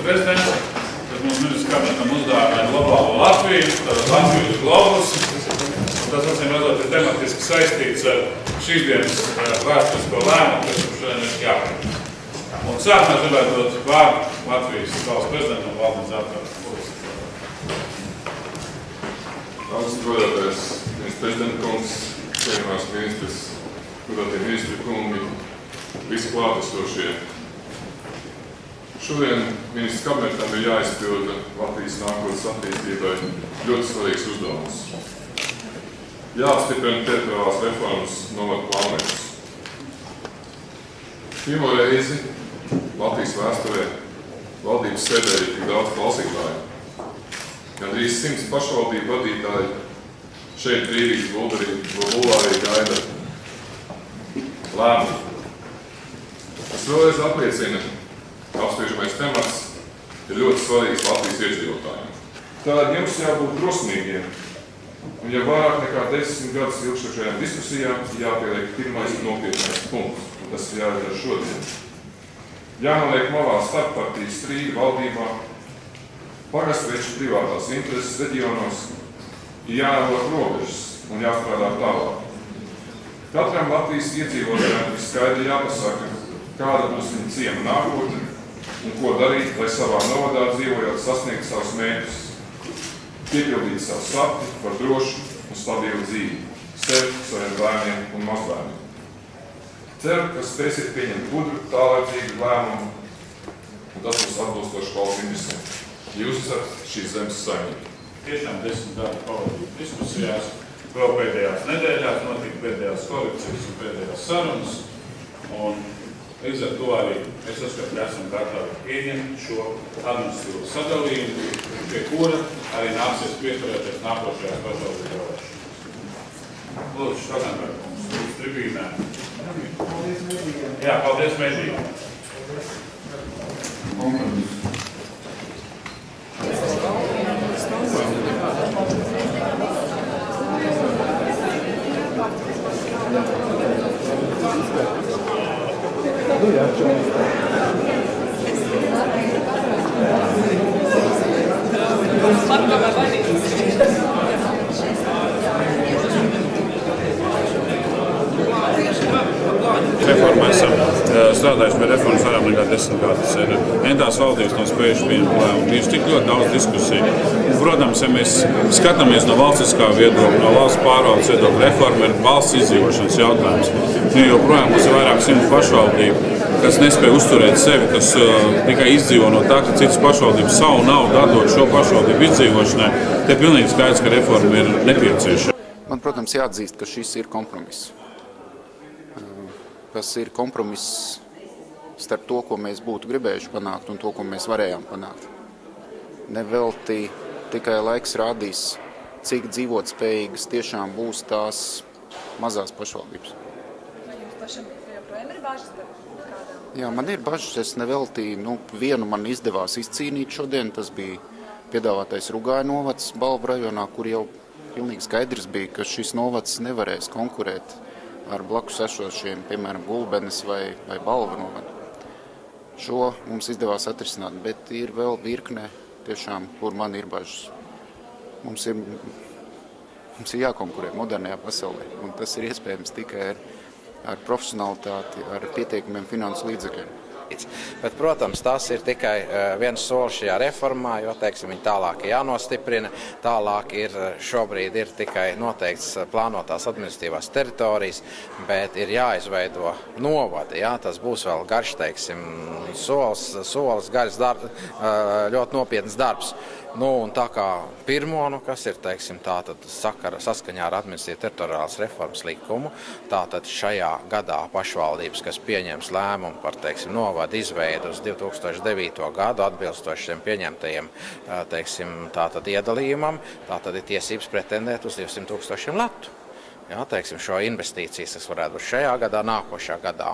Prezidents, kas mums ministrs kabinetam uzdāvināja globālo Latviju, tātad Latvijas globus. Tas, acīm redzot, ir tematiski saistīts ar šīs dienas vēsturisko lēmumu, kas mums šodien ir jāpieņem. Un sākumā gribētu dot vārdu Latvijas valsts prezidentam Valdis Zāpēram. Augsts godātais ministrs prezidenta kungs, cienījamās ministrs, godātie ministri kungi, visi klātesošie. Šodien ministrs kabinetam ir jāizpilda Latvijas nākotnes attīstībai ļoti svarīgs uzdevums. Jāapstiprina teritoriālās reformas novada plānveidus. Pirmo reizi Latvijas vēsturē valdības sēdē ir tik daudz klausītāju. Gandrīz 100 pašvaldību vadītāji šeit Rīgas bulvārī gaida lēmumu. Tas vēlreiz apliecina, ka apspriežamais temats ir ļoti svarīgs Latvijas iedzīvotājiem. Tātad jums jābūt drosmīgiem, un ja vairāk nekā 10 gadus ilgstošajām diskusijām jāpieliek pirmais nopietnais punkts, un tas ir jāizdara šodien. Jānoliek malā starppartiju strīdu valdībā, pagastveči privātās intereses reģionos, ir jānolok robežas un jāstrādā tālāk. Katram Latvijas iedzīvotājiem ir skaidri jāpasaka, kāda būs viņa ciema nākotne un ko darīt, lai savā novadā dzīvojot sasniegt savus mērķus, piepildīt savu sapni par drošu un stabilu dzīvi, sev, saviem bērniem un mazbērniem. Ceru, ka spēsiet pieņemt gudru, tālredzīgu lēmumu, un tas būs atbilstoši valsts interesēm. Jūs esat šīs zemes saimnieki. Tiešām 10 gadu pavadīt diskusijās, vēl pēdējās nedēļās notika pēdējās korekcijas un pēdējās sarunas, un līdz ar to arī es uzskatu, ka esam gatavi pieņemt šo administratīvo sadalījumu, pie kura arī nāksies pieturēties nākošajās pašvaldību vēlēšanās. Lūdzu, Štaganberg kungs, lūdzu tribīnē. Jā, paldies medijiem. Reforma esam strādājuši pie reformas vairāk nekā 10 gadus. Entās valdības nav spējuši pieņemt lēmumu. Ir tik ļoti daudz diskusiju. Protams, ja mēs skatāmies no valstiskā viedokļa, no valsts pārvaldes viedokļa, reforma ir valsts izdzīvošanas jautājums. Joprojām mums ir vairāk 100 pašvaldību, kas nespēja uzturēt sevi, kas tikai izdzīvo no tā, ka citas pašvaldības savu naudu atdod šo pašvaldību izdzīvošanai. Te pilnīgi skaidrs, ka reforma ir nepieciešama. Man, protams, jāatzīst, ka šis ir kompromiss. Tas ir kompromiss starp to, ko mēs būtu gribējuši panākt un to, ko mēs varējām panākt. Nevelti tikai laiks rādīs, cik dzīvotspējīgas tiešām būs tās mazās pašvaldības. Vai jums pašam joprojām ir bažas par kādām? Jā, man ir bažas, es neveltīju, vienu man izdevās izcīnīt šodien, tas bija piedāvātais Rugāja novads Balvu rajonā, kur jau pilnīgi skaidrs bija, ka šis novads nevarēs konkurēt ar blakus esošiem, piemēram, Gulbenes vai Balvu novadu. Šo mums izdevās atrisināt, bet ir vēl virkne tiešām, kur man ir bažas. Mums ir jākonkurē modernajā pasaulē, un tas ir iespējams tikai ar profesionalitāti, ar pietiekamiem finansu līdzekļiem. Bet, protams, tas ir tikai viens solis šajā reformā, jo, viņi tālāk jānostiprina. Tālāk šobrīd ir tikai noteikts plānotās administratīvās teritorijas, bet ir jāizveido novadi. Tas būs vēl garš, solis, garš darbs, ļoti nopietns darbs. Un tā kā pirmo, kas ir, tātad saskaņā ar administratīvas teritoriālās reformas likumu, tātad šajā gadā pašvaldības, kas pieņems lēmumu par, novadu izveidu uz 2009. gadu atbilstoši šiem pieņemtajiem, tātad iedalījumam, tātad ir tiesības pretendēt uz 200 000 latu. Šo investīcijas, kas varētu būt šajā gadā, nākošā gadā.